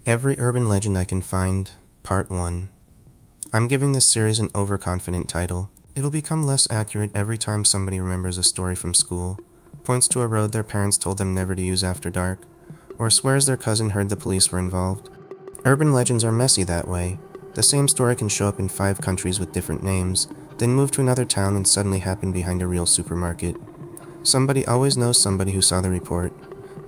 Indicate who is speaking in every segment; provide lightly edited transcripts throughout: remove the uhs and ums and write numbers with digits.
Speaker 1: Every urban legend I can find, Part 1. I'm giving this series an overconfident title. It'll become less accurate every time somebody remembers a story from school, points to a road their parents told them never to use after dark, or swears their cousin heard the police were involved. Urban legends are messy that way. The same story can show up in 5 countries with different names, then move to another town and suddenly happen behind a real supermarket. Somebody always knows somebody who saw the report.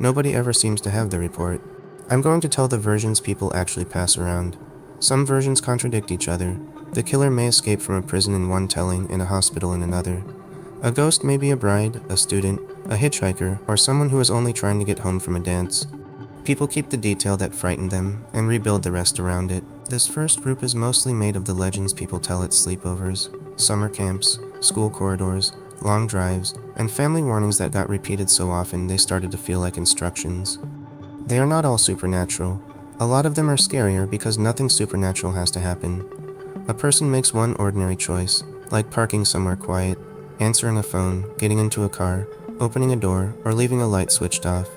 Speaker 1: Nobody ever seems to have the report. I'm going to tell the versions people actually pass around. Some versions contradict each other. The killer may escape from a prison in one telling and a hospital in another. A ghost may be a bride, a student, a hitchhiker, or someone who is only trying to get home from a dance. People keep the detail that frightened them and rebuild the rest around it. This first group is mostly made of the legends people tell at sleepovers, summer camps, school corridors, long drives, and family warnings that got repeated so often they started to feel like instructions. They are not all supernatural. A lot of them are scarier because nothing supernatural has to happen. A person makes one ordinary choice, like parking somewhere quiet, answering a phone, getting into a car, opening a door, or leaving a light switched off.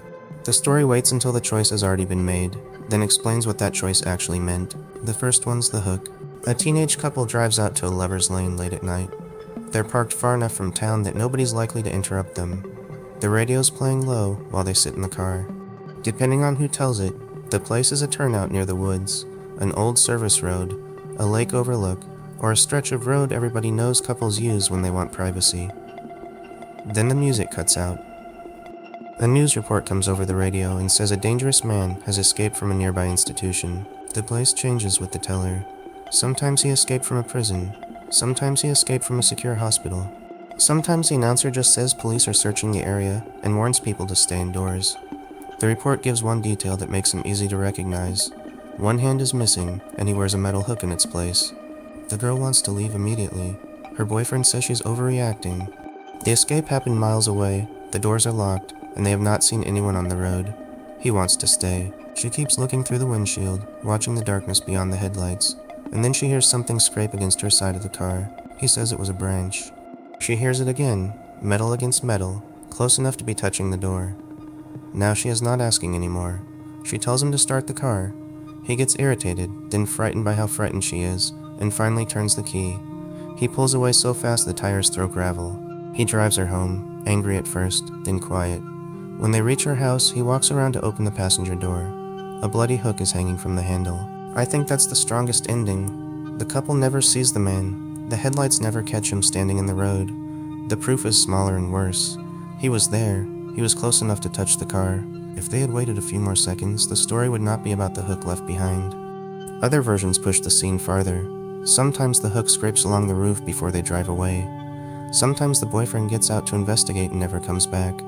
Speaker 1: The story waits until the choice has already been made, then explains what that choice actually meant. The first one's the hook. A teenage couple drives out to a lover's lane late at night. They're parked far enough from town that nobody's likely to interrupt them. The radio's playing low while they sit in the car. Depending on who tells it, the place is a turnout near the woods, an old service road, a lake overlook, or a stretch of road everybody knows couples use when they want privacy. Then the music cuts out. A news report comes over the radio and says a dangerous man has escaped from a nearby institution. The place changes with the teller. Sometimes he escaped from a prison. Sometimes he escaped from a secure hospital. Sometimes the announcer just says police are searching the area and warns people to stay indoors. The report gives one detail that makes him easy to recognize. One hand is missing, and he wears a metal hook in its place. The girl wants to leave immediately. Her boyfriend says she's overreacting. The escape happened miles away, the doors are locked, and they have not seen anyone on the road. He wants to stay. She keeps looking through the windshield, watching the darkness beyond the headlights, and then she hears something scrape against her side of the car. He says it was a branch. She hears it again, metal against metal, close enough to be touching the door. Now she is not asking anymore. She tells him to start the car. He gets irritated, then frightened by how frightened she is, and finally turns the key. He pulls away so fast the tires throw gravel. He drives her home, angry at first, then quiet. When they reach her house, he walks around to open the passenger door. A bloody hook is hanging from the handle. I think that's the strongest ending. The couple never sees the man. The headlights never catch him standing in the road. The proof is smaller and worse. He was there. He was close enough to touch the car. If they had waited a few more seconds, the story would not be about the hook left behind. Other versions push the scene farther. Sometimes the hook scrapes along the roof before they drive away. Sometimes the boyfriend gets out to investigate and never comes back.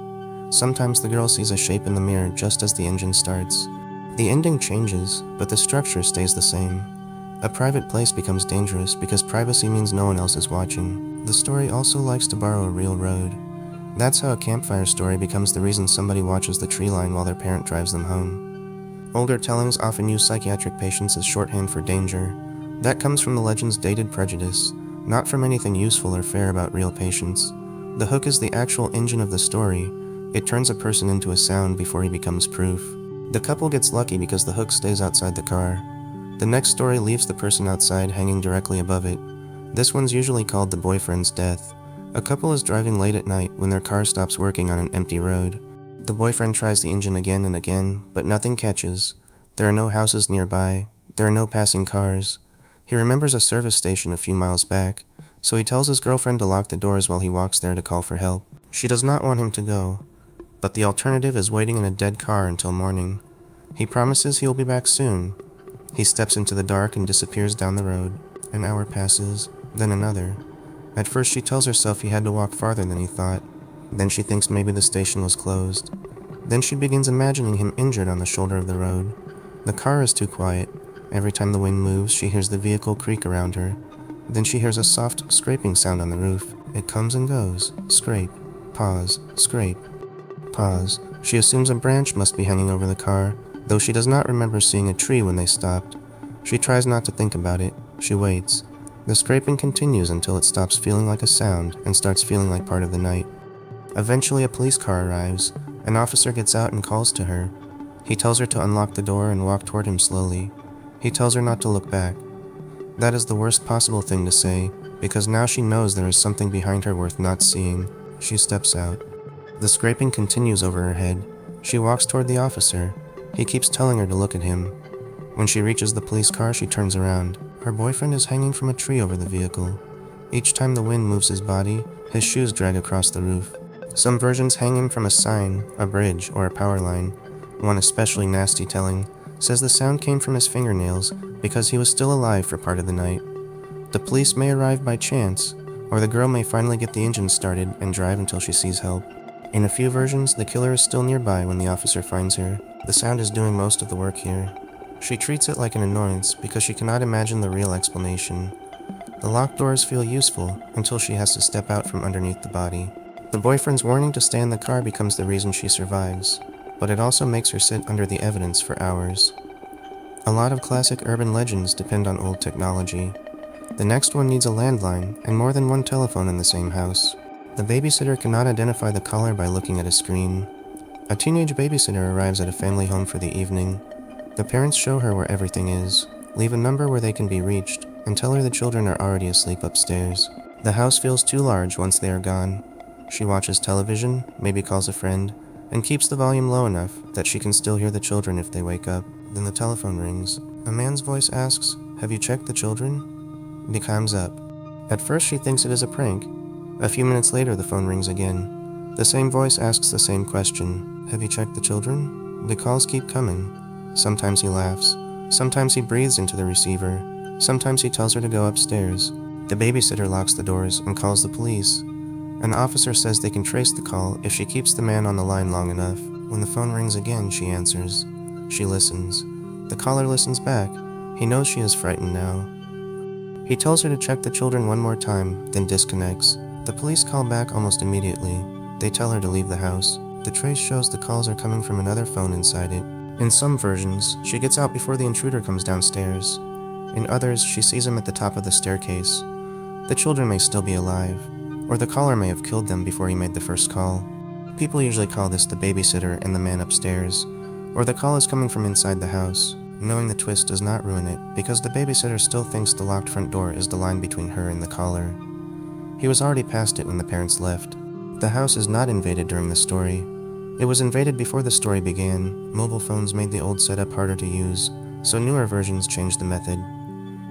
Speaker 1: Sometimes the girl sees a shape in the mirror just as the engine starts. The ending changes, but the structure stays the same. A private place becomes dangerous because privacy means no one else is watching. The story also likes to borrow a real road. That's how a campfire story becomes the reason somebody watches the tree line while their parent drives them home. Older tellings often use psychiatric patients as shorthand for danger. That comes from the legend's dated prejudice, not from anything useful or fair about real patients. The hook is the actual engine of the story. It turns a person into a sound before he becomes proof. The couple gets lucky because the hook stays outside the car. The next story leaves the person outside hanging directly above it. This one's usually called the boyfriend's death. A couple is driving late at night when their car stops working on an empty road. The boyfriend tries the engine again and again, but nothing catches. There are no houses nearby. There are no passing cars. He remembers a service station a few miles back, so he tells his girlfriend to lock the doors while he walks there to call for help. She does not want him to go, but the alternative is waiting in a dead car until morning. He promises he will be back soon. He steps into the dark and disappears down the road. An hour passes, then another. At first she tells herself he had to walk farther than he thought. Then she thinks maybe the station was closed. Then she begins imagining him injured on the shoulder of the road. The car is too quiet. Every time the wind moves, she hears the vehicle creak around her. Then she hears a soft scraping sound on the roof. It comes and goes. Scrape. Pause. Scrape. Pause. She assumes a branch must be hanging over the car, though she does not remember seeing a tree when they stopped. She tries not to think about it. She waits. The scraping continues until it stops feeling like a sound and starts feeling like part of the night. Eventually a police car arrives. An officer gets out and calls to her. He tells her to unlock the door and walk toward him slowly. He tells her not to look back. That is the worst possible thing to say, because now she knows there is something behind her worth not seeing. She steps out. The scraping continues over her head. She walks toward the officer. He keeps telling her to look at him. When she reaches the police car, she turns around. Her boyfriend is hanging from a tree over the vehicle. Each time the wind moves his body, his shoes drag across the roof. Some versions hang him from a sign, a bridge, or a power line. One especially nasty telling says the sound came from his fingernails because he was still alive for part of the night. The police may arrive by chance, or the girl may finally get the engine started and drive until she sees help. In a few versions, the killer is still nearby when the officer finds her. The sound is doing most of the work here. She treats it like an annoyance because she cannot imagine the real explanation. The locked doors feel useful until she has to step out from underneath the body. The boyfriend's warning to stay in the car becomes the reason she survives, but it also makes her sit under the evidence for hours. A lot of classic urban legends depend on old technology. The next one needs a landline and more than one telephone in the same house. The babysitter cannot identify the caller by looking at a screen. A teenage babysitter arrives at a family home for the evening. The parents show her where everything is, leave a number where they can be reached, and tell her the children are already asleep upstairs. The house feels too large once they are gone. She watches television, maybe calls a friend, and keeps the volume low enough that she can still hear the children if they wake up. Then the telephone rings. A man's voice asks, "Have you checked the children?" He comes up. At first she thinks it is a prank. A few minutes later the phone rings again. The same voice asks the same question, "Have you checked the children?" The calls keep coming. Sometimes he laughs. Sometimes he breathes into the receiver. Sometimes he tells her to go upstairs. The babysitter locks the doors and calls the police. An officer says they can trace the call if she keeps the man on the line long enough. When the phone rings again, she answers. She listens. The caller listens back. He knows she is frightened now. He tells her to check the children one more time, then disconnects. The police call back almost immediately. They tell her to leave the house. The trace shows the calls are coming from another phone inside it. In some versions, she gets out before the intruder comes downstairs. In others, she sees him at the top of the staircase. The children may still be alive, or the caller may have killed them before he made the first call. People usually call this the babysitter and the man upstairs, or the call is coming from inside the house. Knowing the twist does not ruin it, because the babysitter still thinks the locked front door is the line between her and the caller. He was already past it when the parents left. The house is not invaded during the story. It was invaded before the story began. Mobile phones made the old setup harder to use, so newer versions changed the method.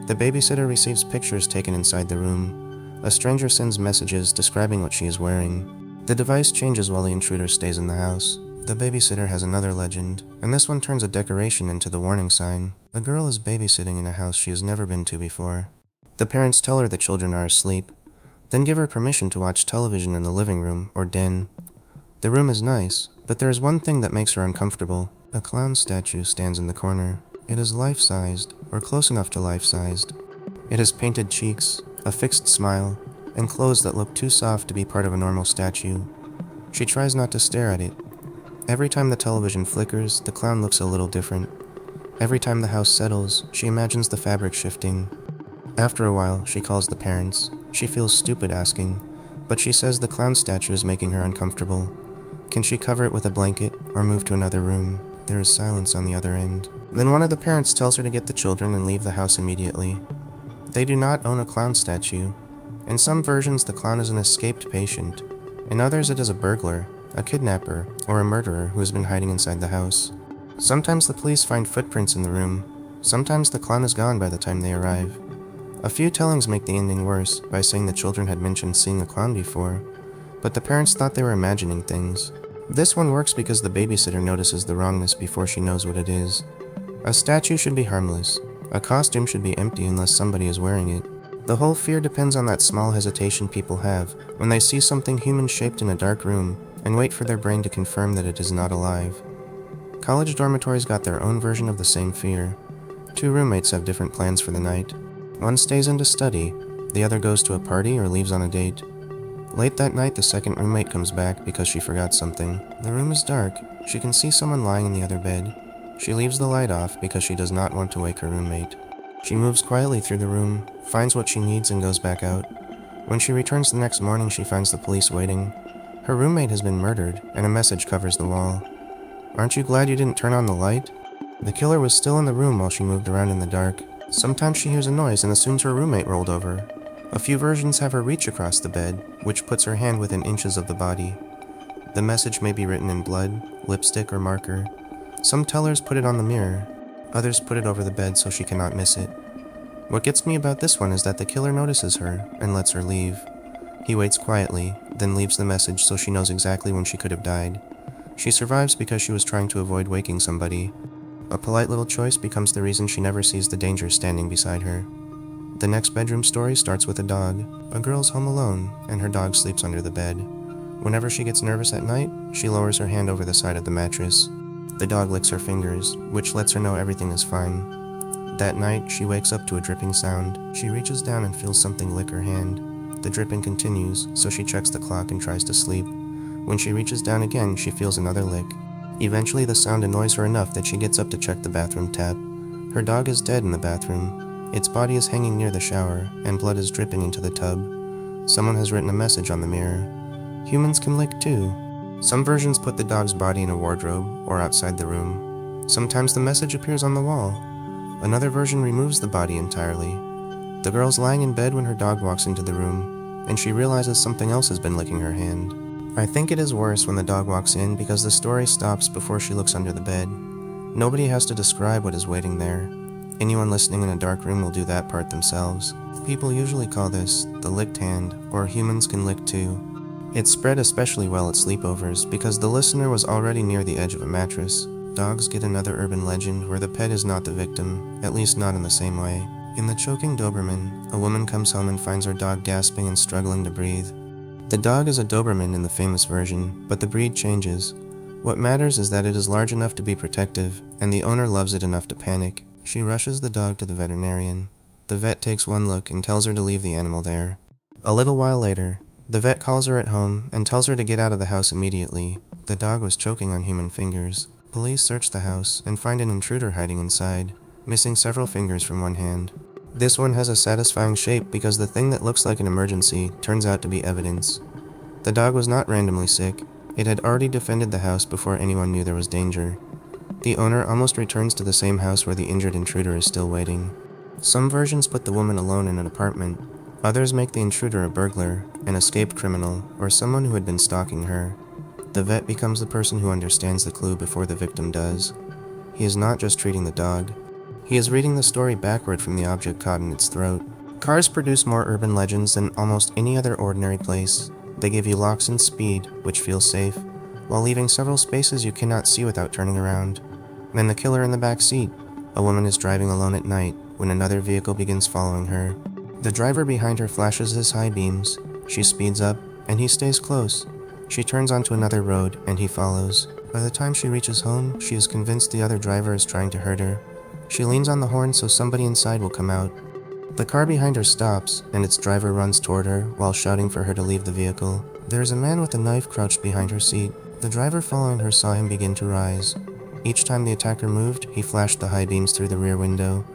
Speaker 1: The babysitter receives pictures taken inside the room. A stranger sends messages describing what she is wearing. The device changes while the intruder stays in the house. The babysitter has another legend, and this one turns a decoration into the warning sign. A girl is babysitting in a house she has never been to before. The parents tell her the children are asleep, then give her permission to watch television in the living room or den. The room is nice, but there is one thing that makes her uncomfortable. A clown statue stands in the corner. It is life-sized, or close enough to life-sized. It has painted cheeks, a fixed smile, and clothes that look too soft to be part of a normal statue. She tries not to stare at it. Every time the television flickers, the clown looks a little different. Every time the house settles, she imagines the fabric shifting. After a while, she calls the parents. She feels stupid asking, but she says the clown statue is making her uncomfortable. Can she cover it with a blanket or move to another room? There is silence on the other end. Then one of the parents tells her to get the children and leave the house immediately. They do not own a clown statue. In some versions, the clown is an escaped patient. In others, it is a burglar, a kidnapper, or a murderer who has been hiding inside the house. Sometimes the police find footprints in the room. Sometimes the clown is gone by the time they arrive. A few tellings make the ending worse by saying the children had mentioned seeing a clown before, but the parents thought they were imagining things. This one works because the babysitter notices the wrongness before she knows what it is. A statue should be harmless. A costume should be empty unless somebody is wearing it. The whole fear depends on that small hesitation people have when they see something human-shaped in a dark room and wait for their brain to confirm that it is not alive. College dormitories got their own version of the same fear. Two roommates have different plans for the night. One stays in to study, the other goes to a party or leaves on a date. Late that night, the second roommate comes back because she forgot something. The room is dark. She can see someone lying in the other bed. She leaves the light off because she does not want to wake her roommate. She moves quietly through the room, finds what she needs, and goes back out. When she returns the next morning, she finds the police waiting. Her roommate has been murdered, and a message covers the wall. Aren't you glad you didn't turn on the light? The killer was still in the room while she moved around in the dark. Sometimes she hears a noise and assumes her roommate rolled over. A few versions have her reach across the bed, which puts her hand within inches of the body. The message may be written in blood, lipstick, or marker. Some tellers put it on the mirror. Others put it over the bed so she cannot miss it. What gets me about this one is that the killer notices her and lets her leave. He waits quietly, then leaves the message so she knows exactly when she could have died. She survives because she was trying to avoid waking somebody. A polite little choice becomes the reason she never sees the danger standing beside her. The next bedroom story starts with a dog. A girl's home alone, and her dog sleeps under the bed. Whenever she gets nervous at night, she lowers her hand over the side of the mattress. The dog licks her fingers, which lets her know everything is fine. That night, she wakes up to a dripping sound. She reaches down and feels something lick her hand. The dripping continues, so she checks the clock and tries to sleep. When she reaches down again, she feels another lick. Eventually, the sound annoys her enough that she gets up to check the bathroom tap. Her dog is dead in the bathroom. Its body is hanging near the shower, and blood is dripping into the tub. Someone has written a message on the mirror. Humans can lick too. Some versions put the dog's body in a wardrobe or outside the room. Sometimes the message appears on the wall. Another version removes the body entirely. The girl's lying in bed when her dog walks into the room, and she realizes something else has been licking her hand. I think it is worse when the dog walks in because the story stops before she looks under the bed. Nobody has to describe what is waiting there. Anyone listening in a dark room will do that part themselves. People usually call this the licked hand, or humans can lick too. It spread especially well at sleepovers because the listener was already near the edge of a mattress. Dogs get another urban legend where the pet is not the victim, at least not in the same way. In The Choking Doberman, a woman comes home and finds her dog gasping and struggling to breathe. The dog is a Doberman in the famous version, but the breed changes. What matters is that it is large enough to be protective, and the owner loves it enough to panic. She rushes the dog to the veterinarian. The vet takes one look and tells her to leave the animal there. A little while later, the vet calls her at home and tells her to get out of the house immediately. The dog was choking on human fingers. Police search the house and find an intruder hiding inside, missing several fingers from one hand. This one has a satisfying shape because the thing that looks like an emergency turns out to be evidence. The dog was not randomly sick. It had already defended the house before anyone knew there was danger. The owner almost returns to the same house where the injured intruder is still waiting. Some versions put the woman alone in an apartment. Others make the intruder a burglar, an escaped criminal, or someone who had been stalking her. The vet becomes the person who understands the clue before the victim does. He is not just treating the dog. He is reading the story backward from the object caught in its throat. Cars produce more urban legends than almost any other ordinary place. They give you locks and speed, which feels safe, while leaving several spaces you cannot see without turning around. Then the killer in the back seat. A woman is driving alone at night when another vehicle begins following her. The driver behind her flashes his high beams. She speeds up, and he stays close. She turns onto another road, and he follows. By the time she reaches home, she is convinced the other driver is trying to hurt her. She leans on the horn so somebody inside will come out. The car behind her stops, and its driver runs toward her while shouting for her to leave the vehicle. There is a man with a knife crouched behind her seat. The driver following her saw him begin to rise. Each time the attacker moved, he flashed the high beams through the rear window.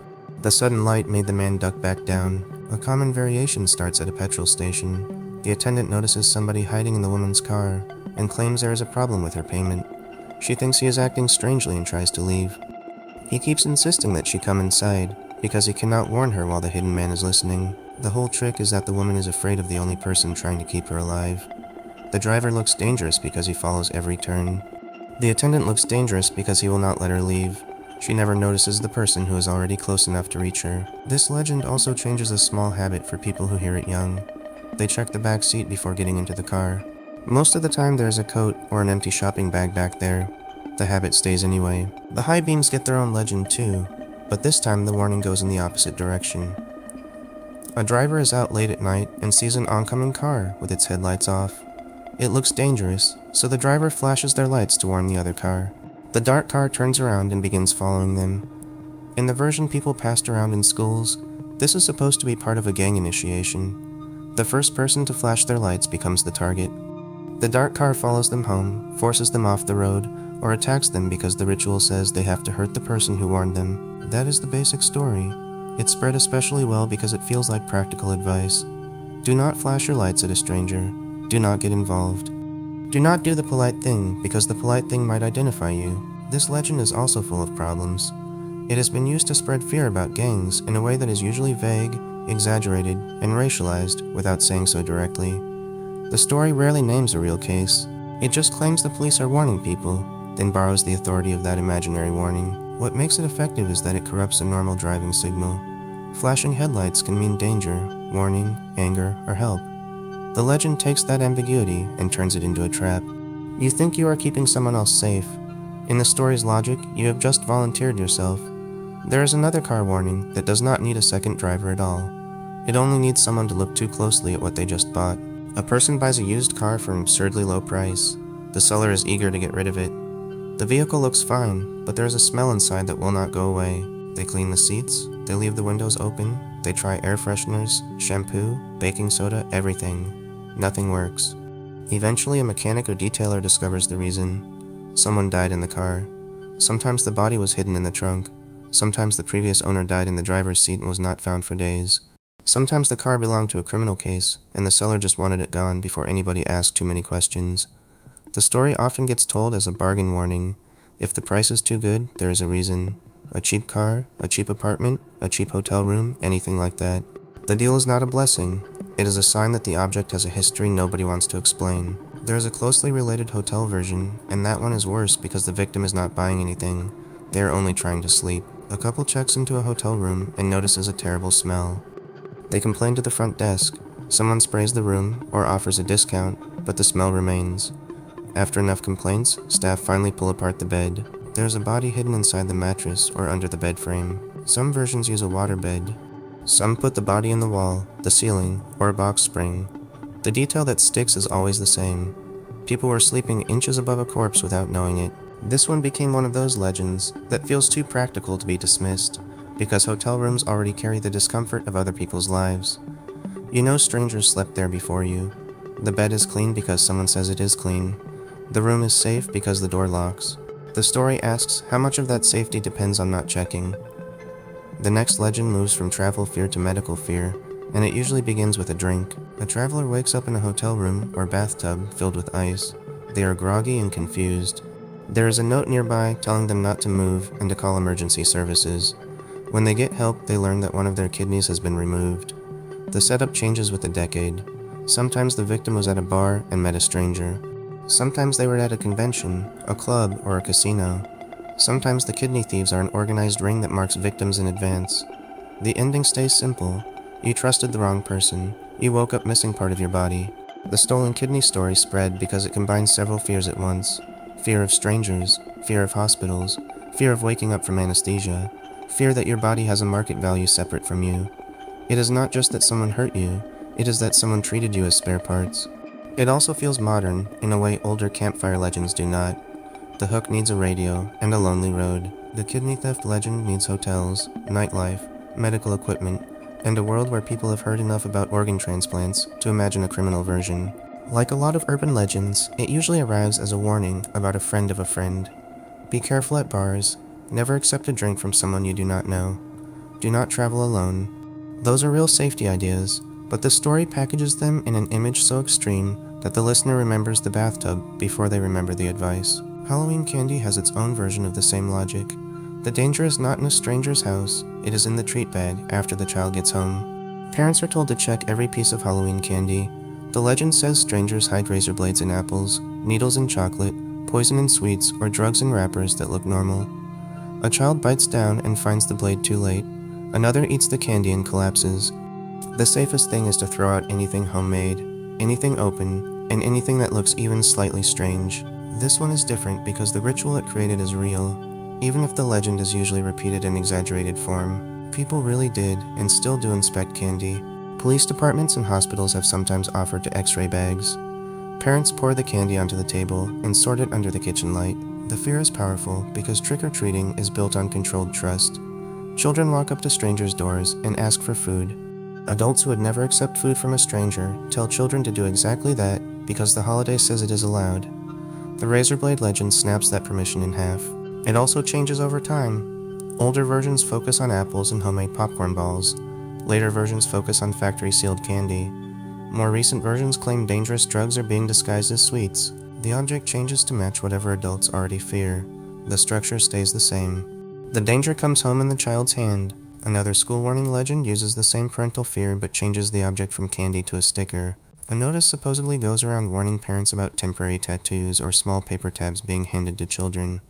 Speaker 1: The sudden light made the man duck back down. A common variation starts at a petrol station. The attendant notices somebody hiding in the woman's car and claims there is a problem with her payment. She thinks he is acting strangely and tries to leave. He keeps insisting that she come inside because he cannot warn her while the hidden man is listening. The whole trick is that the woman is afraid of the only person trying to keep her alive. The driver looks dangerous because he follows every turn. The attendant looks dangerous because he will not let her leave. She never notices the person who is already close enough to reach her. This legend also changes a small habit for people who hear it young. They check the back seat before getting into the car. Most of the time there is a coat or an empty shopping bag back there. The habit stays anyway. The high beams get their own legend too, but this time the warning goes in the opposite direction. A driver is out late at night and sees an oncoming car with its headlights off. It looks dangerous, so the driver flashes their lights to warn the other car. The dark car turns around and begins following them. In the version people passed around in schools, this is supposed to be part of a gang initiation. The first person to flash their lights becomes the target. The dark car follows them home, forces them off the road, or attacks them because the ritual says they have to hurt the person who warned them. That is the basic story. It spread especially well because it feels like practical advice. Do not flash your lights at a stranger. Do not get involved. Do not do the polite thing because the polite thing might identify you. This legend is also full of problems. It has been used to spread fear about gangs in a way that is usually vague, exaggerated, and racialized without saying so directly. The story rarely names a real case. It just claims the police are warning people, then borrows the authority of that imaginary warning. What makes it effective is that it corrupts a normal driving signal. Flashing headlights can mean danger, warning, anger, or help. The legend takes that ambiguity and turns it into a trap. You think you are keeping someone else safe. In the story's logic, you have just volunteered yourself. There is another car warning that does not need a second driver at all. It only needs someone to look too closely at what they just bought. A person buys a used car for an absurdly low price. The seller is eager to get rid of it. The vehicle looks fine, but there is a smell inside that will not go away. They clean the seats, they leave the windows open, they try air fresheners, shampoo, baking soda, everything. Nothing works. Eventually, a mechanic or detailer discovers the reason. Someone died in the car. Sometimes the body was hidden in the trunk. Sometimes the previous owner died in the driver's seat and was not found for days. Sometimes the car belonged to a criminal case, and the seller just wanted it gone before anybody asked too many questions. The story often gets told as a bargain warning. If the price is too good, there is a reason. A cheap car, a cheap apartment, a cheap hotel room, anything like that. The deal is not a blessing. It is a sign that the object has a history nobody wants to explain. There is a closely related hotel version, and that one is worse because the victim is not buying anything. They are only trying to sleep. A couple checks into a hotel room and notices a terrible smell. They complain to the front desk. Someone sprays the room or offers a discount, but the smell remains. After enough complaints, staff finally pull apart the bed. There is a body hidden inside the mattress or under the bed frame. Some versions use a water bed. Some put the body in the wall, the ceiling, or a box spring. The detail that sticks is always the same. People were sleeping inches above a corpse without knowing it. This one became one of those legends that feels too practical to be dismissed, because hotel rooms already carry the discomfort of other people's lives. You know strangers slept there before you. The bed is clean because someone says it is clean. The room is safe because the door locks. The story asks how much of that safety depends on not checking. The next legend moves from travel fear to medical fear, and it usually begins with a drink. A traveler wakes up in a hotel room or bathtub filled with ice. They are groggy and confused. There is a note nearby telling them not to move and to call emergency services. When they get help, they learn that one of their kidneys has been removed. The setup changes with the decade. Sometimes the victim was at a bar and met a stranger. Sometimes they were at a convention, a club, or a casino. Sometimes the kidney thieves are an organized ring that marks victims in advance. The ending stays simple. You trusted the wrong person. You woke up missing part of your body. The stolen kidney story spread because it combines several fears at once. Fear of strangers, fear of hospitals, fear of waking up from anesthesia, fear that your body has a market value separate from you. It is not just that someone hurt you, it is that someone treated you as spare parts. It also feels modern, in a way older campfire legends do not. The hook needs a radio and a lonely road. The kidney theft legend needs hotels, nightlife, medical equipment, and a world where people have heard enough about organ transplants to imagine a criminal version. Like a lot of urban legends, it usually arrives as a warning about a friend of a friend. Be careful at bars. Never accept a drink from someone you do not know. Do not travel alone. Those are real safety ideas, but the story packages them in an image so extreme that the listener remembers the bathtub before they remember the advice. Halloween candy has its own version of the same logic. The danger is not in a stranger's house, it is in the treat bag after the child gets home. Parents are told to check every piece of Halloween candy. The legend says strangers hide razor blades in apples, needles in chocolate, poison in sweets, or drugs in wrappers that look normal. A child bites down and finds the blade too late. Another eats the candy and collapses. The safest thing is to throw out anything homemade, anything open, and anything that looks even slightly strange. This one is different because the ritual it created is real, even if the legend is usually repeated in exaggerated form. People really did, and still do, inspect candy. Police departments and hospitals have sometimes offered to x-ray bags. Parents pour the candy onto the table and sort it under the kitchen light. The fear is powerful because trick-or-treating is built on controlled trust. Children walk up to strangers' doors and ask for food. Adults who would never accept food from a stranger tell children to do exactly that because the holiday says it is allowed. The razor blade legend snaps that permission in half. It also changes over time. Older versions focus on apples and homemade popcorn balls. Later versions focus on factory-sealed candy. More recent versions claim dangerous drugs are being disguised as sweets. The object changes to match whatever adults already fear. The structure stays the same. The danger comes home in the child's hand. Another school warning legend uses the same parental fear but changes the object from candy to a sticker. A notice supposedly goes around warning parents about temporary tattoos or small paper tabs being handed to children.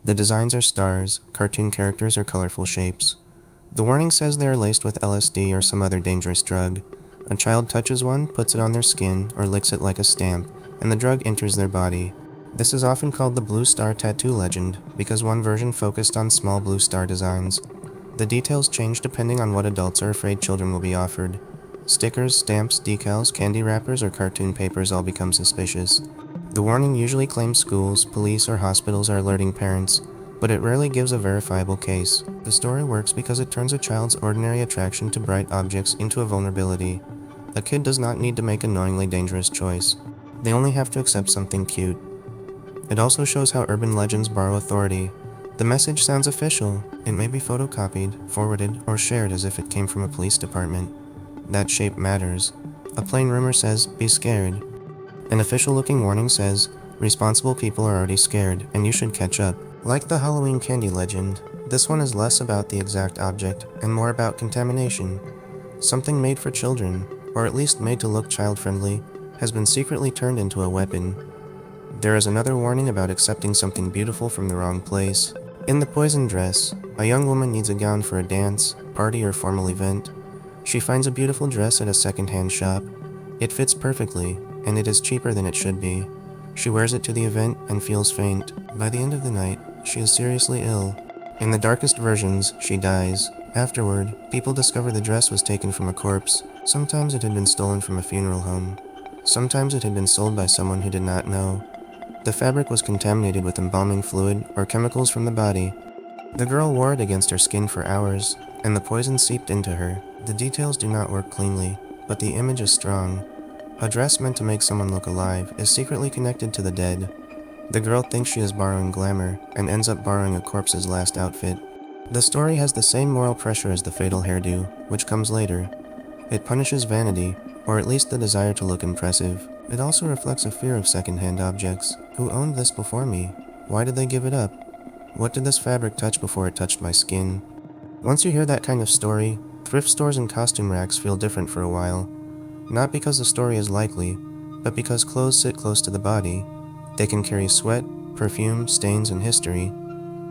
Speaker 1: The designs are stars, cartoon characters, or colorful shapes. The warning says they are laced with LSD or some other dangerous drug. A child touches one, puts it on their skin, or licks it like a stamp, and the drug enters their body. This is often called the blue star tattoo legend, because one version focused on small blue star designs. The details change depending on what adults are afraid children will be offered. Stickers, stamps, decals, candy wrappers, or cartoon papers all become suspicious. The warning usually claims schools, police, or hospitals are alerting parents, but it rarely gives a verifiable case. The story works because it turns a child's ordinary attraction to bright objects into a vulnerability. A kid does not need to make a knowingly dangerous choice. They only have to accept something cute. It also shows how urban legends borrow authority. The message sounds official. It may be photocopied, forwarded, or shared as if it came from a police department. That shape matters. A plain rumor says, "Be scared." An official-looking warning says, "Responsible people are already scared, and you should catch up." Like the Halloween candy legend, this one is less about the exact object and more about contamination. Something made for children, or at least made to look child-friendly, has been secretly turned into a weapon. There is another warning about accepting something beautiful from the wrong place. In The Poison Dress, a young woman needs a gown for a dance, party, or formal event. She finds a beautiful dress at a second-hand shop. It fits perfectly, and it is cheaper than it should be. She wears it to the event and feels faint. By the end of the night, she is seriously ill. In the darkest versions, she dies. Afterward, people discover the dress was taken from a corpse. Sometimes it had been stolen from a funeral home. Sometimes it had been sold by someone who did not know. The fabric was contaminated with embalming fluid or chemicals from the body. The girl wore it against her skin for hours, and the poison seeped into her. The details do not work cleanly, but the image is strong. A dress meant to make someone look alive is secretly connected to the dead. The girl thinks she is borrowing glamour, and ends up borrowing a corpse's last outfit. The story has the same moral pressure as the fatal hairdo, which comes later. It punishes vanity, or at least the desire to look impressive. It also reflects a fear of second-hand objects. Who owned this before me? Why did they give it up? What did this fabric touch before it touched my skin? Once you hear that kind of story, thrift stores and costume racks feel different for a while. Not because the story is likely, but because clothes sit close to the body. They can carry sweat, perfume, stains, and history.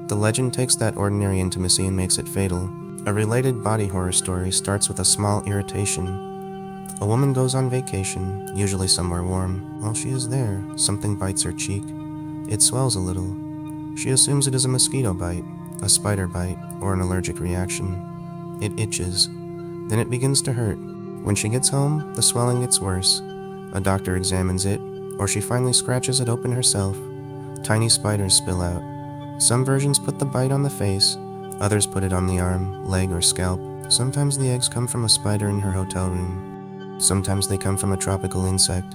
Speaker 1: The legend takes that ordinary intimacy and makes it fatal. A related body horror story starts with a small irritation. A woman goes on vacation, usually somewhere warm. While she is there, something bites her cheek. It swells a little. She assumes it is a mosquito bite, a spider bite, or an allergic reaction. It itches. Then it begins to hurt. When she gets home, the swelling gets worse. A doctor examines it, or she finally scratches it open herself. Tiny spiders spill out. Some versions put the bite on the face, others put it on the arm, leg, or scalp. Sometimes the eggs come from a spider in her hotel room. Sometimes they come from a tropical insect.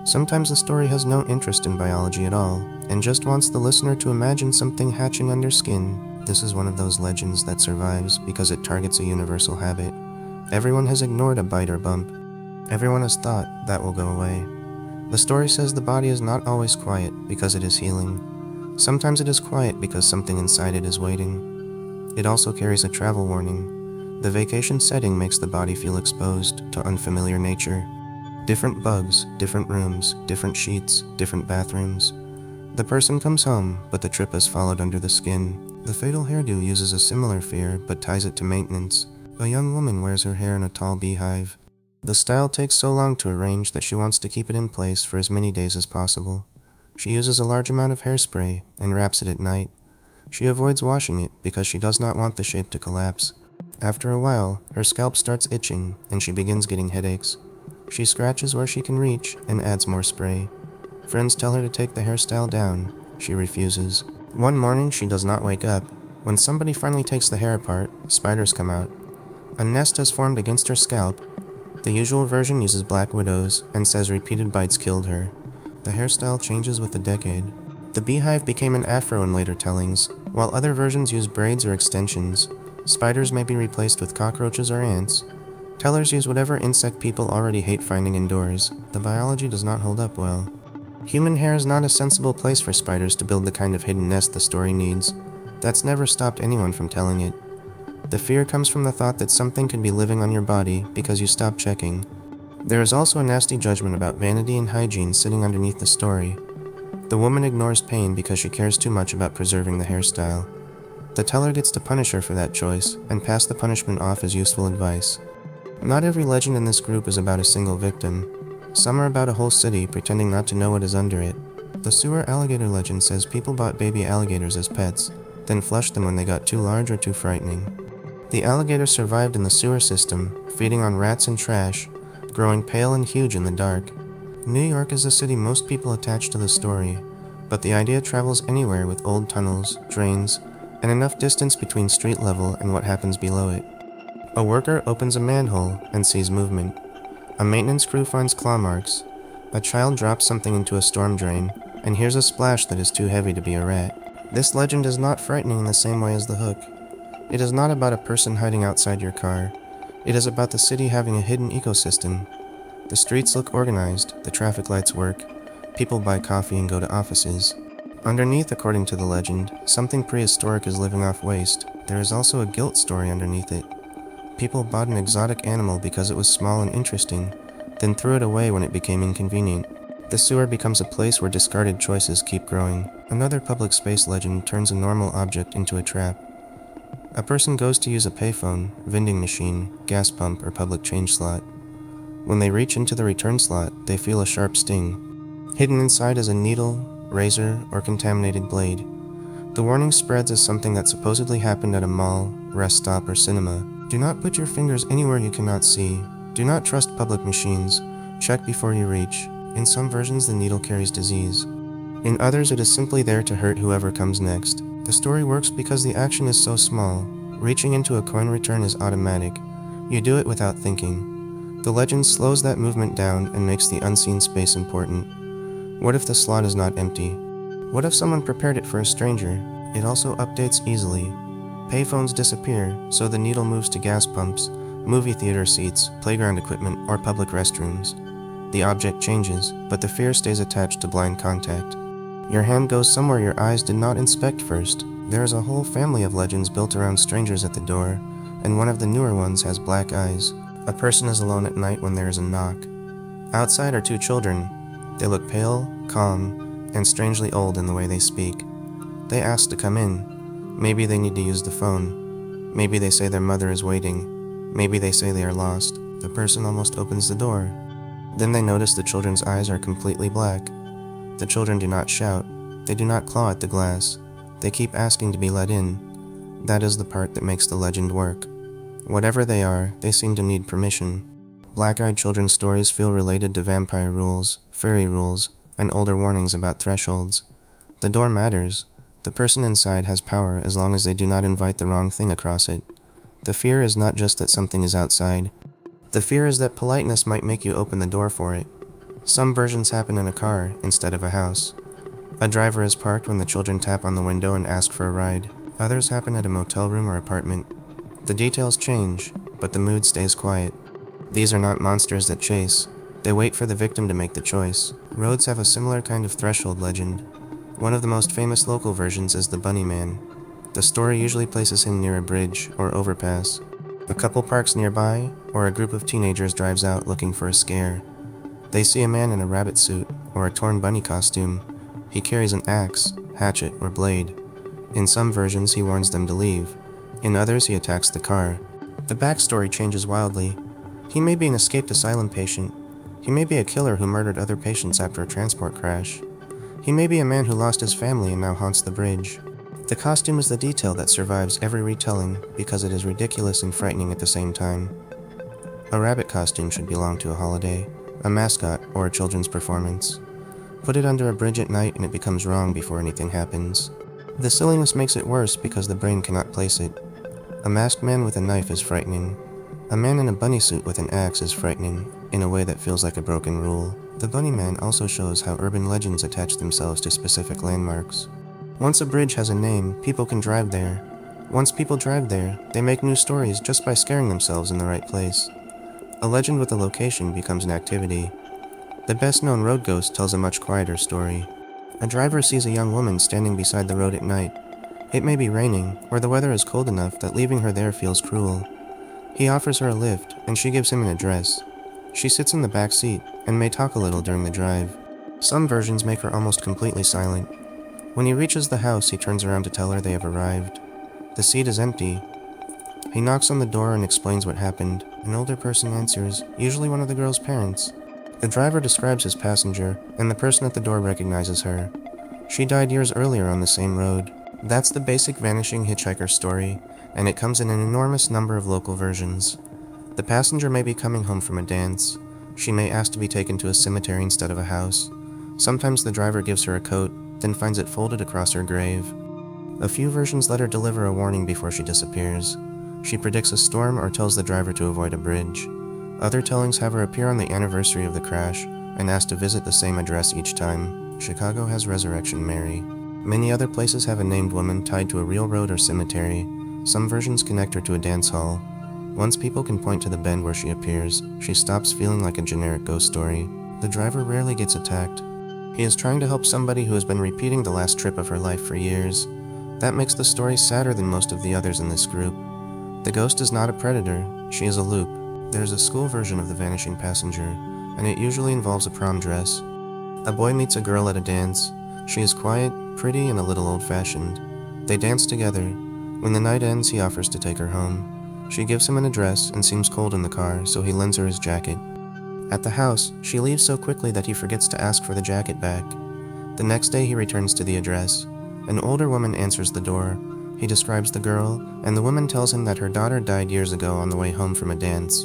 Speaker 1: Sometimes the story has no interest in biology at all, and just wants the listener to imagine something hatching under skin. This is one of those legends that survives because it targets a universal habit. Everyone has ignored a bite or bump. Everyone has thought that will go away. The story says the body is not always quiet because it is healing. Sometimes it is quiet because something inside it is waiting. It also carries a travel warning. The vacation setting makes the body feel exposed to unfamiliar nature. Different bugs, different rooms, different sheets, different bathrooms. The person comes home, but the trip has followed under the skin. The fatal hairdo uses a similar fear, but ties it to maintenance. A young woman wears her hair in a tall beehive. The style takes so long to arrange that she wants to keep it in place for as many days as possible. She uses a large amount of hairspray and wraps it at night. She avoids washing it because she does not want the shape to collapse. After a while, her scalp starts itching and she begins getting headaches. She scratches where she can reach and adds more spray. Friends tell her to take the hairstyle down. She refuses. One morning, she does not wake up. When somebody finally takes the hair apart, spiders come out. A nest has formed against her scalp. The usual version uses black widows and says repeated bites killed her. The hairstyle changes with the decade. The beehive became an afro in later tellings, while other versions use braids or extensions. Spiders may be replaced with cockroaches or ants. Tellers use whatever insect people already hate finding indoors. The biology does not hold up well. Human hair is not a sensible place for spiders to build the kind of hidden nest the story needs. That's never stopped anyone from telling it. The fear comes from the thought that something could be living on your body because you stopped checking. There is also a nasty judgment about vanity and hygiene sitting underneath the story. The woman ignores pain because she cares too much about preserving the hairstyle. The teller gets to punish her for that choice, and pass the punishment off as useful advice. Not every legend in this group is about a single victim. Some are about a whole city pretending not to know what is under it. The sewer alligator legend says people bought baby alligators as pets, then flushed them when they got too large or too frightening. The alligator survived in the sewer system, feeding on rats and trash, growing pale and huge in the dark. New York is a city most people attach to the story, but the idea travels anywhere with old tunnels, drains, and enough distance between street level and what happens below it. A worker opens a manhole and sees movement. A maintenance crew finds claw marks. A child drops something into a storm drain and hears a splash that is too heavy to be a rat. This legend is not frightening in the same way as The Hook. It is not about a person hiding outside your car. It is about the city having a hidden ecosystem. The streets look organized, the traffic lights work, people buy coffee and go to offices. Underneath, according to the legend, something prehistoric is living off waste. There is also a guilt story underneath it. People bought an exotic animal because it was small and interesting, then threw it away when it became inconvenient. The sewer becomes a place where discarded choices keep growing. Another public space legend turns a normal object into a trap. A person goes to use a payphone, vending machine, gas pump, or public change slot. When they reach into the return slot, they feel a sharp sting. Hidden inside is a needle, razor, or contaminated blade. The warning spreads as something that supposedly happened at a mall, rest stop, or cinema. Do not put your fingers anywhere you cannot see. Do not trust public machines. Check before you reach. In some versions, the needle carries disease. In others, it is simply there to hurt whoever comes next. The story works because the action is so small. Reaching into a coin return is automatic. You do it without thinking. The legend slows that movement down and makes the unseen space important. What if the slot is not empty? What if someone prepared it for a stranger? It also updates easily. Payphones disappear, so the needle moves to gas pumps, movie theater seats, playground equipment, or public restrooms. The object changes, but the fear stays attached to blind contact. Your hand goes somewhere your eyes did not inspect first. There is a whole family of legends built around strangers at the door, and one of the newer ones has black eyes. A person is alone at night when there is a knock. Outside are two children. They look pale, calm, and strangely old in the way they speak. They ask to come in. Maybe they need to use the phone. Maybe they say their mother is waiting. Maybe they say they are lost. The person almost opens the door. Then they notice the children's eyes are completely black. The children do not shout. They do not claw at the glass. They keep asking to be let in. That is the part that makes the legend work. Whatever they are, they seem to need permission. Black-eyed children's stories feel related to vampire rules, fairy rules, and older warnings about thresholds. The door matters. The person inside has power as long as they do not invite the wrong thing across it. The fear is not just that something is outside. The fear is that politeness might make you open the door for it. Some versions happen in a car instead of a house. A driver is parked when the children tap on the window and ask for a ride. Others happen at a motel room or apartment. The details change, but the mood stays quiet. These are not monsters that chase. They wait for the victim to make the choice. Roads have a similar kind of threshold legend. One of the most famous local versions is the Bunny Man. The story usually places him near a bridge or overpass. A couple parks nearby, or a group of teenagers drives out looking for a scare. They see a man in a rabbit suit or a torn bunny costume. He carries an axe, hatchet, or blade. In some versions, he warns them to leave. In others, he attacks the car. The backstory changes wildly. He may be an escaped asylum patient. He may be a killer who murdered other patients after a transport crash. He may be a man who lost his family and now haunts the bridge. The costume is the detail that survives every retelling because it is ridiculous and frightening at the same time. A rabbit costume should belong to a holiday, a mascot, or a children's performance. Put it under a bridge at night and it becomes wrong before anything happens. The silliness makes it worse because the brain cannot place it. A masked man with a knife is frightening. A man in a bunny suit with an axe is frightening, in a way that feels like a broken rule. The Bunny Man also shows how urban legends attach themselves to specific landmarks. Once a bridge has a name, people can drive there. Once people drive there, they make new stories just by scaring themselves in the right place. A legend with a location becomes an activity. The best-known road ghost tells a much quieter story. A driver sees a young woman standing beside the road at night. It may be raining, or the weather is cold enough that leaving her there feels cruel. He offers her a lift, and she gives him an address. She sits in the back seat, and may talk a little during the drive. Some versions make her almost completely silent. When he reaches the house, he turns around to tell her they have arrived. The seat is empty. He knocks on the door and explains what happened. An older person answers, usually one of the girl's parents. The driver describes his passenger, and the person at the door recognizes her. She died years earlier on the same road. That's the basic Vanishing Hitchhiker story, and it comes in an enormous number of local versions. The passenger may be coming home from a dance. She may ask to be taken to a cemetery instead of a house. Sometimes the driver gives her a coat, then finds it folded across her grave. A few versions let her deliver a warning before she disappears. She predicts a storm or tells the driver to avoid a bridge. Other tellings have her appear on the anniversary of the crash and ask to visit the same address each time. Chicago has Resurrection Mary. Many other places have a named woman tied to a real road or cemetery. Some versions connect her to a dance hall. Once people can point to the bend where she appears, she stops feeling like a generic ghost story. The driver rarely gets attacked. He is trying to help somebody who has been repeating the last trip of her life for years. That makes the story sadder than most of the others in this group. The ghost is not a predator, she is a loop. There's a school version of the vanishing passenger, and it usually involves a prom dress. A boy meets a girl at a dance. She is quiet, pretty, and a little old-fashioned. They dance together. When the night ends, he offers to take her home. She gives him an address and seems cold in the car, so he lends her his jacket. At the house, she leaves so quickly that he forgets to ask for the jacket back. The next day he returns to the address. An older woman answers the door. He describes the girl, and the woman tells him that her daughter died years ago on the way home from a dance.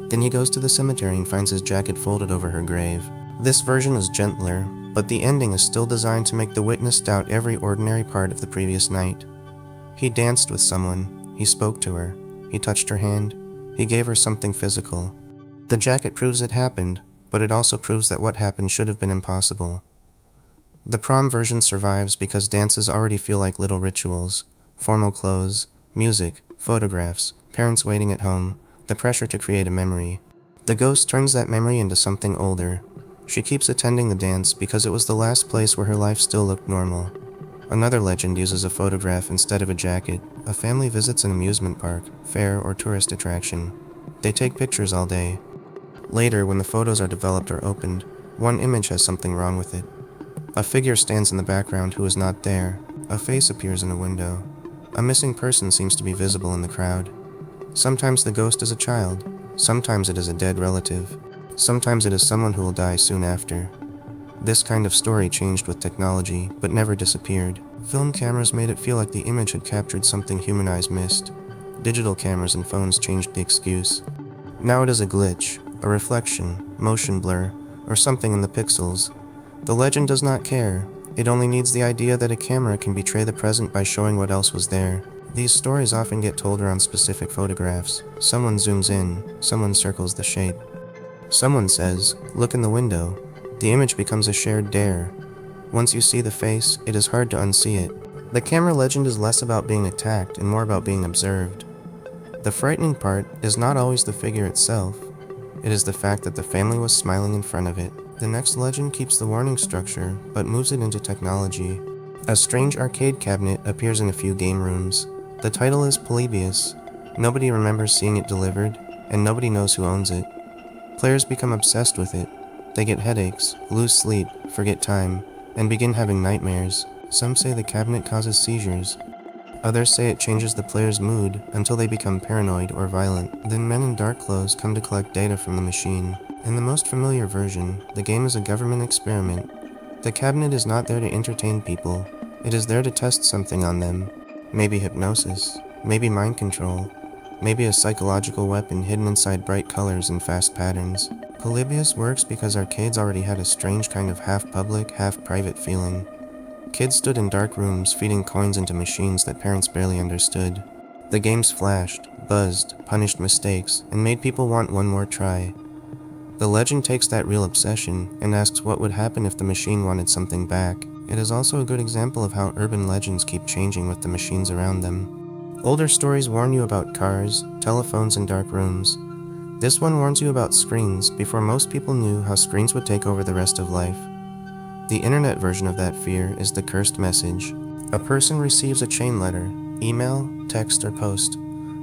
Speaker 1: Then he goes to the cemetery and finds his jacket folded over her grave. This version is gentler, but the ending is still designed to make the witness doubt every ordinary part of the previous night. He danced with someone. He spoke to her. He touched her hand. He gave her something physical. The jacket proves it happened, but it also proves that what happened should have been impossible. The prom version survives because dances already feel like little rituals. Formal clothes, music, photographs, parents waiting at home, the pressure to create a memory. The ghost turns that memory into something older. She keeps attending the dance because it was the last place where her life still looked normal. Another legend uses a photograph instead of a jacket. A family visits an amusement park, fair, or tourist attraction. They take pictures all day. Later, when the photos are developed or opened, one image has something wrong with it. A figure stands in the background who is not there. A face appears in a window. A missing person seems to be visible in the crowd. Sometimes the ghost is a child. Sometimes it is a dead relative. Sometimes it is someone who will die soon after. This kind of story changed with technology, but never disappeared. Film cameras made it feel like the image had captured something human eyes missed. Digital cameras and phones changed the excuse. Now it is a glitch, a reflection, motion blur, or something in the pixels. The legend does not care. It only needs the idea that a camera can betray the present by showing what else was there. These stories often get told around specific photographs. Someone zooms in, someone circles the shape. Someone says, "Look in the window." The image becomes a shared dare. Once you see the face, it is hard to unsee it. The camera legend is less about being attacked and more about being observed. The frightening part is not always the figure itself. It is the fact that the family was smiling in front of it. The next legend keeps the warning structure, but moves it into technology. A strange arcade cabinet appears in a few game rooms. The title is Polybius. Nobody remembers seeing it delivered, and nobody knows who owns it. Players become obsessed with it. They get headaches, lose sleep, forget time, and begin having nightmares. Some say the cabinet causes seizures. Others say it changes the player's mood until they become paranoid or violent. Then men in dark clothes come to collect data from the machine. In the most familiar version, the game is a government experiment. The cabinet is not there to entertain people. It is there to test something on them. Maybe hypnosis, maybe mind control, maybe a psychological weapon hidden inside bright colors and fast patterns. Polybius works because arcades already had a strange kind of half-public, half-private feeling. Kids stood in dark rooms feeding coins into machines that parents barely understood. The games flashed, buzzed, punished mistakes, and made people want one more try. The legend takes that real obsession and asks what would happen if the machine wanted something back. It is also a good example of how urban legends keep changing with the machines around them. Older stories warn you about cars, telephones, and dark rooms. This one warns you about screens before most people knew how screens would take over the rest of life. The internet version of that fear is the cursed message. A person receives a chain letter, email, text, or post.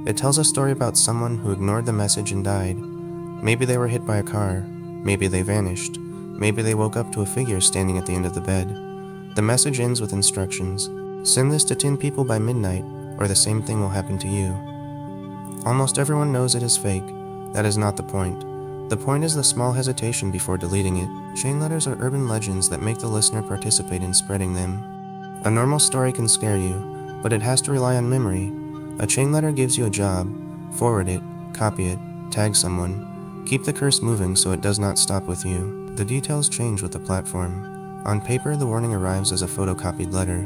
Speaker 1: It tells a story about someone who ignored the message and died. Maybe they were hit by a car, maybe they vanished, maybe they woke up to a figure standing at the end of the bed. The message ends with instructions. Send this to 10 people by midnight, or the same thing will happen to you. Almost everyone knows it is fake. That is not the point. The point is the small hesitation before deleting it. Chain letters are urban legends that make the listener participate in spreading them. A normal story can scare you, but it has to rely on memory. A chain letter gives you a job. Forward it, copy it, tag someone. Keep the curse moving so it does not stop with you. The details change with the platform. On paper, the warning arrives as a photocopied letter.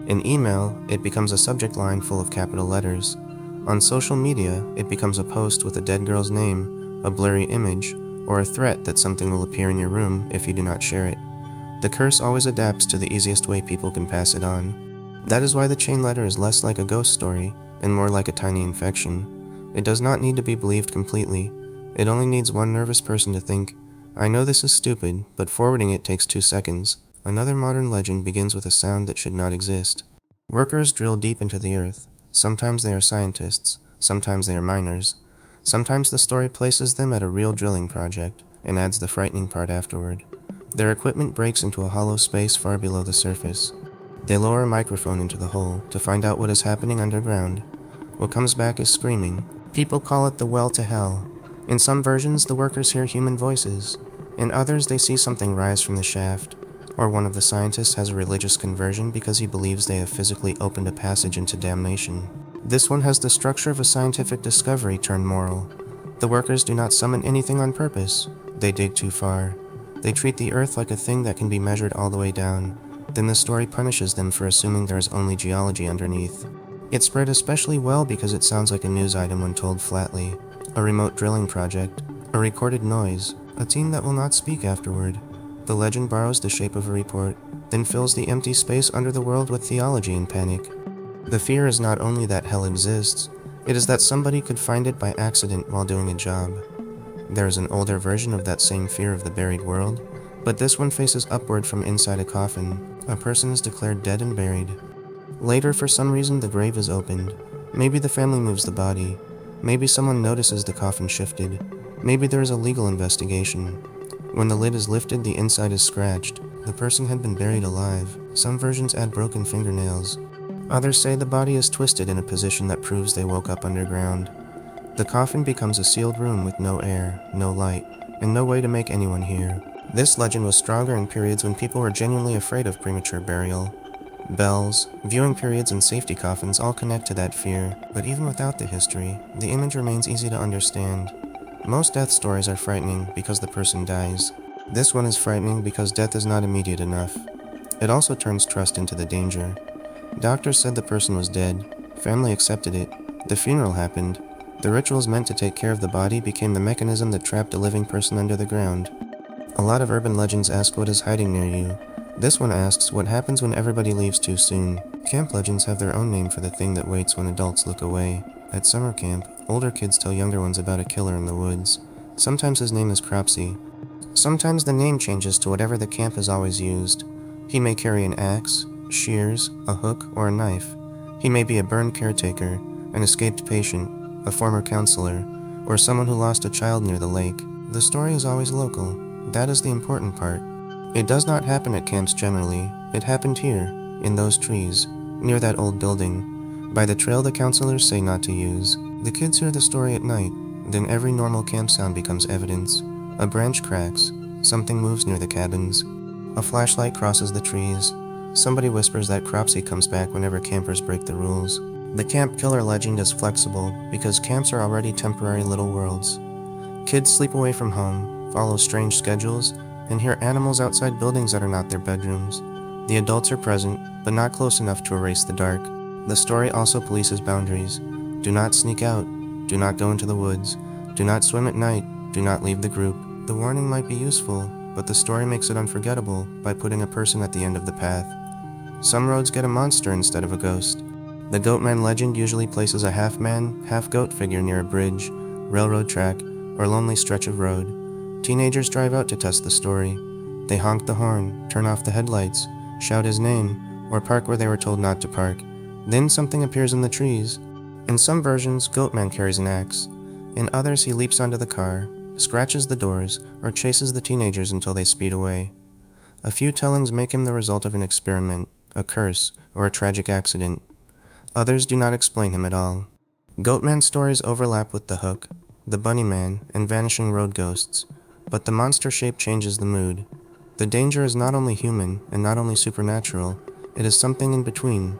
Speaker 1: In email, it becomes a subject line full of capital letters. On social media, it becomes a post with a dead girl's name, a blurry image, or a threat that something will appear in your room if you do not share it. The curse always adapts to the easiest way people can pass it on. That is why the chain letter is less like a ghost story and more like a tiny infection. It does not need to be believed completely. It only needs one nervous person to think, I know this is stupid, but forwarding it takes 2 seconds. Another modern legend begins with a sound that should not exist. Workers drill deep into the earth. Sometimes they are scientists, sometimes they are miners. Sometimes the story places them at a real drilling project and adds the frightening part afterward. Their equipment breaks into a hollow space far below the surface. They lower a microphone into the hole to find out what is happening underground. What comes back is screaming. People call it the well to hell. In some versions, the workers hear human voices. In others, they see something rise from the shaft. Or one of the scientists has a religious conversion because he believes they have physically opened a passage into damnation. This one has the structure of a scientific discovery turned moral. The workers do not summon anything on purpose. They dig too far. They treat the earth like a thing that can be measured all the way down. Then the story punishes them for assuming there is only geology underneath. It spread especially well because it sounds like a news item when told flatly. A remote drilling project, a recorded noise, a team that will not speak afterward. The legend borrows the shape of a report, then fills the empty space under the world with theology and panic. The fear is not only that hell exists, it is that somebody could find it by accident while doing a job. There is an older version of that same fear of the buried world, but this one faces upward from inside a coffin. A person is declared dead and buried. Later, for some reason, the grave is opened. Maybe the family moves the body. Maybe someone notices the coffin shifted. Maybe there is a legal investigation. When the lid is lifted, the inside is scratched. The person had been buried alive. Some versions add broken fingernails. Others say the body is twisted in a position that proves they woke up underground. The coffin becomes a sealed room with no air, no light, and no way to make anyone hear. This legend was stronger in periods when people were genuinely afraid of premature burial. Bells, viewing periods, and safety coffins all connect to that fear, but even without the history, the image remains easy to understand. Most death stories are frightening because the person dies. This one is frightening because death is not immediate enough. It also turns trust into the danger. Doctors said the person was dead. Family accepted it. The funeral happened. The rituals meant to take care of the body became the mechanism that trapped a living person under the ground. A lot of urban legends ask what is hiding near you. This one asks what happens when everybody leaves too soon. Camp legends have their own name for the thing that waits when adults look away. At summer camp, older kids tell younger ones about a killer in the woods. Sometimes his name is Cropsy. Sometimes the name changes to whatever the camp has always used. He may carry an axe, shears, a hook, or a knife. He may be a burned caretaker, an escaped patient, a former counselor, or someone who lost a child near the lake. The story is always local. That is the important part. It does not happen at camps generally. It happened here, in those trees, near that old building, by the trail the counselors say not to use. The kids hear the story at night, then every normal camp sound becomes evidence. A branch cracks, something moves near the cabins. A flashlight crosses the trees. Somebody whispers that Cropsy comes back whenever campers break the rules. The camp killer legend is flexible because camps are already temporary little worlds. Kids sleep away from home, follow strange schedules, and hear animals outside buildings that are not their bedrooms. The adults are present, but not close enough to erase the dark. The story also polices boundaries. Do not sneak out. Do not go into the woods. Do not swim at night. Do not leave the group. The warning might be useful, but the story makes it unforgettable by putting a person at the end of the path. Some roads get a monster instead of a ghost. The Goatman legend usually places a half-man, half-goat figure near a bridge, railroad track, or lonely stretch of road. Teenagers drive out to test the story. They honk the horn, turn off the headlights, shout his name, or park where they were told not to park. Then something appears in the trees. In some versions, Goatman carries an axe. In others, he leaps onto the car, scratches the doors, or chases the teenagers until they speed away. A few tellings make him the result of an experiment, a curse, or a tragic accident. Others do not explain him at all. Goatman stories overlap with The Hook, The Bunny Man, and Vanishing road ghosts, but the monster shape changes the mood. The danger is not only human and not only supernatural, it is something in between.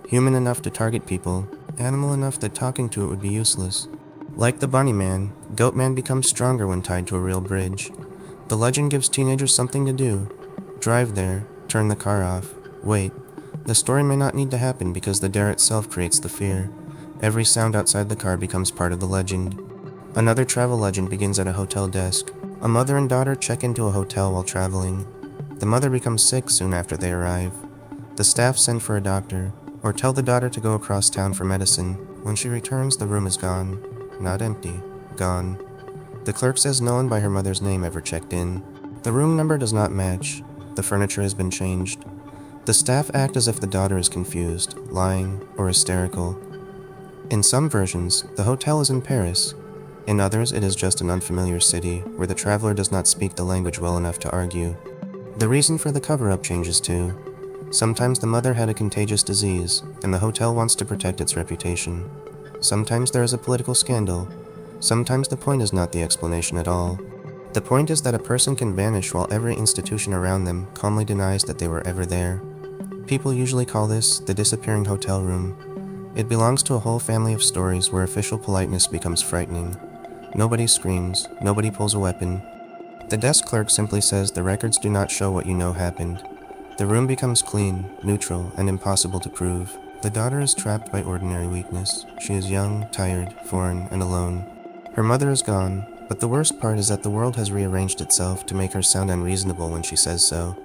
Speaker 1: Human enough to target people, animal enough that talking to it would be useless. Like the Bunny Man, Goatman becomes stronger when tied to a real bridge. The legend gives teenagers something to do. Drive there, turn the car off, wait. The story may not need to happen because the dare itself creates the fear. Every sound outside the car becomes part of the legend. Another travel legend begins at a hotel desk. A mother and daughter check into a hotel while traveling. The mother becomes sick soon after they arrive. The staff send for a doctor, or tell the daughter to go across town for medicine. When she returns, the room is gone. Not empty, gone. The clerk says no one by her mother's name ever checked in. The room number does not match. The furniture has been changed. The staff act as if the daughter is confused, lying, or hysterical. In some versions, the hotel is in Paris. In others, it is just an unfamiliar city where the traveler does not speak the language well enough to argue. The reason for the cover-up changes too. Sometimes the mother had a contagious disease, and the hotel wants to protect its reputation. Sometimes there is a political scandal. Sometimes the point is not the explanation at all. The point is that a person can vanish while every institution around them calmly denies that they were ever there. People usually call this the disappearing hotel room. It belongs to a whole family of stories where official politeness becomes frightening. Nobody screams, nobody pulls a weapon. The desk clerk simply says the records do not show what you know happened. The room becomes clean, neutral, and impossible to prove. The daughter is trapped by ordinary weakness. She is young, tired, foreign, and alone. Her mother is gone, but the worst part is that the world has rearranged itself to make her sound unreasonable when she says so.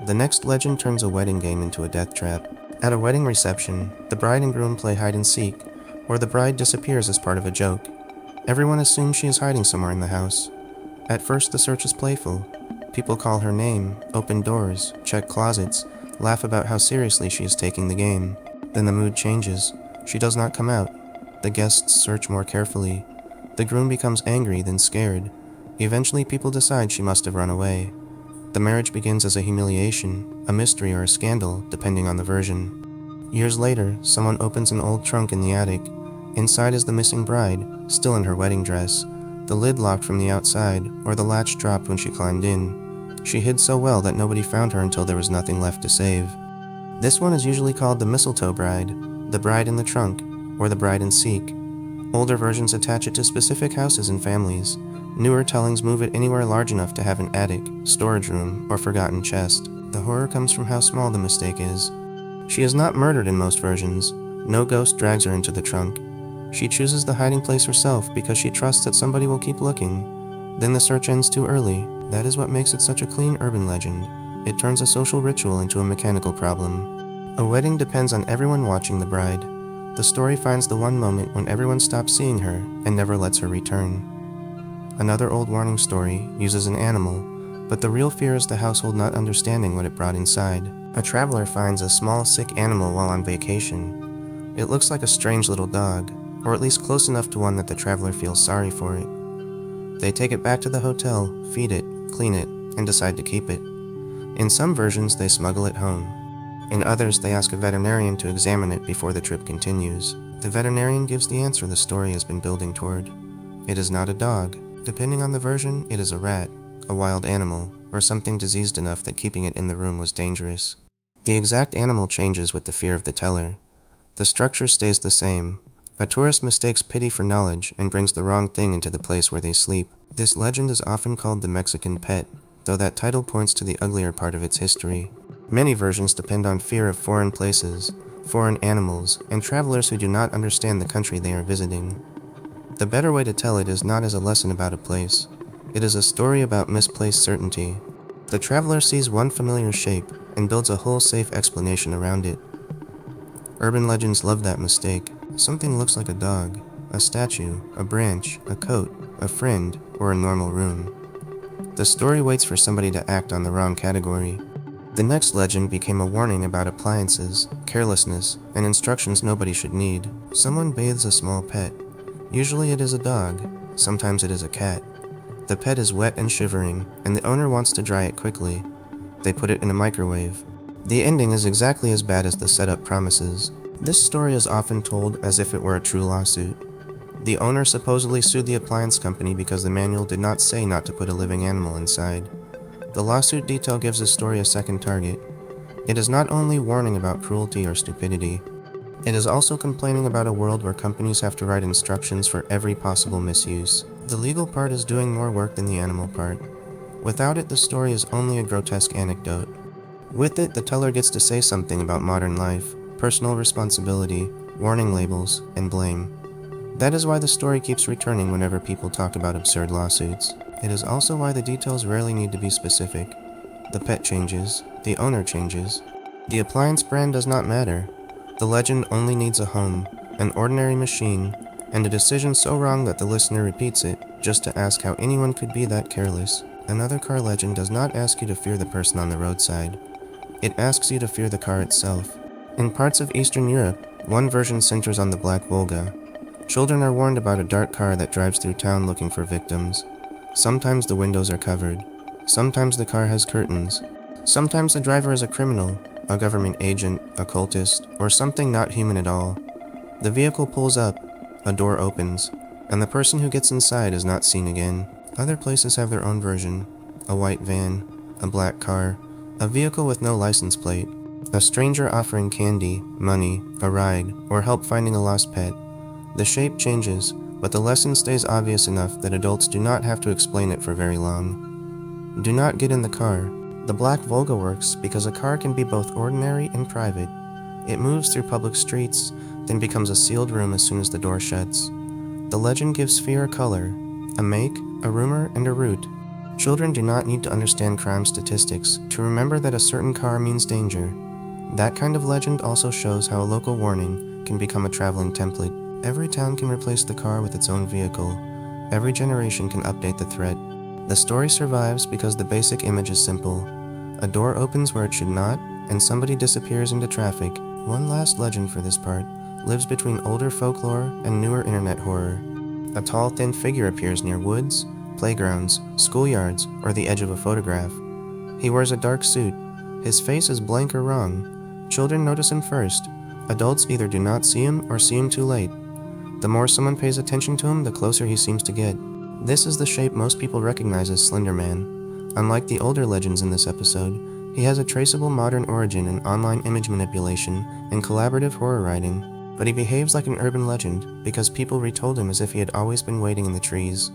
Speaker 1: The next legend turns a wedding game into a death trap. At a wedding reception, the bride and groom play hide and seek, or the bride disappears as part of a joke. Everyone assumes she is hiding somewhere in the house. At first, the search is playful. People call her name, open doors, check closets, laugh about how seriously she is taking the game. Then the mood changes. She does not come out. The guests search more carefully. The groom becomes angry, then scared. Eventually, people decide she must have run away. The marriage begins as a humiliation, a mystery, or a scandal, depending on the version. Years later, someone opens an old trunk in the attic. Inside is the missing bride, still in her wedding dress, the lid locked from the outside, or the latch dropped when she climbed in. She hid so well that nobody found her until there was nothing left to save. This one is usually called the Mistletoe bride, the bride in the trunk, or the bride and seek. Older versions attach it to specific houses and families. Newer tellings move it anywhere large enough to have an attic, storage room, or forgotten chest. The horror comes from how small the mistake is. She is not murdered in most versions. No ghost drags her into the trunk. She chooses the hiding place herself because she trusts that somebody will keep looking. Then the search ends too early. That is what makes it such a clean urban legend. It turns a social ritual into a mechanical problem. A wedding depends on everyone watching the bride. The story finds the one moment when everyone stops seeing her and never lets her return. Another old warning story uses an animal, but the real fear is the household not understanding what it brought inside. A traveler finds a small, sick animal while on vacation. It looks like a strange little dog, or at least close enough to one that the traveler feels sorry for it. They take it back to the hotel, feed it, clean it, and decide to keep it. In some versions, they smuggle it home. In others, they ask a veterinarian to examine it before the trip continues. The veterinarian gives the answer the story has been building toward. It is not a dog. Depending on the version, it is a rat, a wild animal, or something diseased enough that keeping it in the room was dangerous. The exact animal changes with the fear of the teller. The structure stays the same. A tourist mistakes pity for knowledge and brings the wrong thing into the place where they sleep. This legend is often called the Mexican pet, though that title points to the uglier part of its history. Many versions depend on fear of foreign places, foreign animals, and travelers who do not understand the country they are visiting. The better way to tell it is not as a lesson about a place. It is a story about misplaced certainty. The traveler sees one familiar shape and builds a whole safe explanation around it. Urban legends love that mistake. Something looks like a dog, a statue, a branch, a coat, a friend, or a normal room. The story waits for somebody to act on the wrong category. The next legend became a warning about appliances, carelessness, and instructions nobody should need. Someone bathes a small pet. Usually it is a dog, sometimes it is a cat. The pet is wet and shivering, and the owner wants to dry it quickly. They put it in a microwave. The ending is exactly as bad as the setup promises. This story is often told as if it were a true lawsuit. The owner supposedly sued the appliance company because the manual did not say not to put a living animal inside. The lawsuit detail gives the story a second target. It is not only warning about cruelty or stupidity, it is also complaining about a world where companies have to write instructions for every possible misuse. The legal part is doing more work than the animal part. Without it, the story is only a grotesque anecdote. With it, the teller gets to say something about modern life, personal responsibility, warning labels, and blame. That is why the story keeps returning whenever people talk about absurd lawsuits. It is also why the details rarely need to be specific. The pet changes, the owner changes. The appliance brand does not matter. The legend only needs a home, an ordinary machine, and a decision so wrong that the listener repeats it, just to ask how anyone could be that careless. Another car legend does not ask you to fear the person on the roadside. It asks you to fear the car itself. In parts of Eastern Europe, one version centers on the Black Volga. Children are warned about a dark car that drives through town looking for victims. Sometimes the windows are covered. Sometimes the car has curtains. Sometimes the driver is a criminal, a government agent, a cultist, or something not human at all. The vehicle pulls up, a door opens, and the person who gets inside is not seen again. Other places have their own version: a white van, a black car, a vehicle with no license plate, a stranger offering candy, money, a ride, or help finding a lost pet. The shape changes, but the lesson stays obvious enough that adults do not have to explain it for very long. Do not get in the car. The Black Volga works because a car can be both ordinary and private. It moves through public streets, then becomes a sealed room as soon as the door shuts. The legend gives fear a color, a make, a rumor, and a route. Children do not need to understand crime statistics to remember that a certain car means danger. That kind of legend also shows how a local warning can become a traveling template. Every town can replace the car with its own vehicle. Every generation can update the threat. The story survives because the basic image is simple. A door opens where it should not, and somebody disappears into traffic. One last legend for this part lives between older folklore and newer internet horror. A tall, thin figure appears near woods, playgrounds, schoolyards, or the edge of a photograph. He wears a dark suit. His face is blank or wrong. Children notice him first. Adults either do not see him or see him too late. The more someone pays attention to him, the closer he seems to get. This is the shape most people recognize as Slender Man. Unlike the older legends in this episode, he has a traceable modern origin in online image manipulation and collaborative horror writing, but he behaves like an urban legend because people retold him as if he had always been waiting in the trees.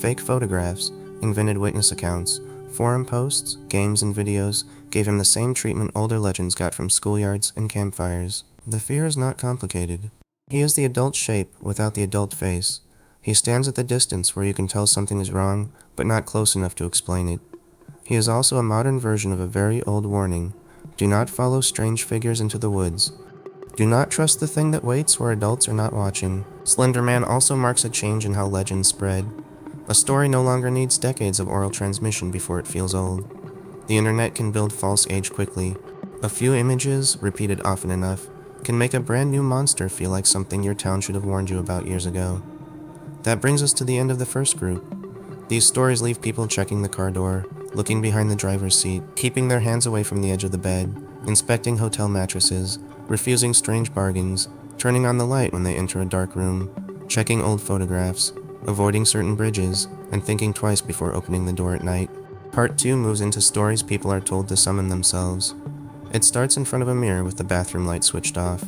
Speaker 1: Fake photographs, invented witness accounts, forum posts, games, and videos gave him the same treatment older legends got from schoolyards and campfires. The fear is not complicated. He is the adult shape without the adult face. He stands at the distance where you can tell something is wrong, but not close enough to explain it. He is also a modern version of a very old warning. Do not follow strange figures into the woods. Do not trust the thing that waits where adults are not watching. Slender Man also marks a change in how legends spread. A story no longer needs decades of oral transmission before it feels old. The internet can build false age quickly. A few images, repeated often enough, can make a brand new monster feel like something your town should have warned you about years ago. That brings us to the end of the first group. These stories leave people checking the car door, looking behind the driver's seat, keeping their hands away from the edge of the bed, inspecting hotel mattresses, refusing strange bargains, turning on the light when they enter a dark room, checking old photographs, avoiding certain bridges, and thinking twice before opening the door at night. Part 2 moves into stories people are told to summon themselves. It starts in front of a mirror with the bathroom light switched off.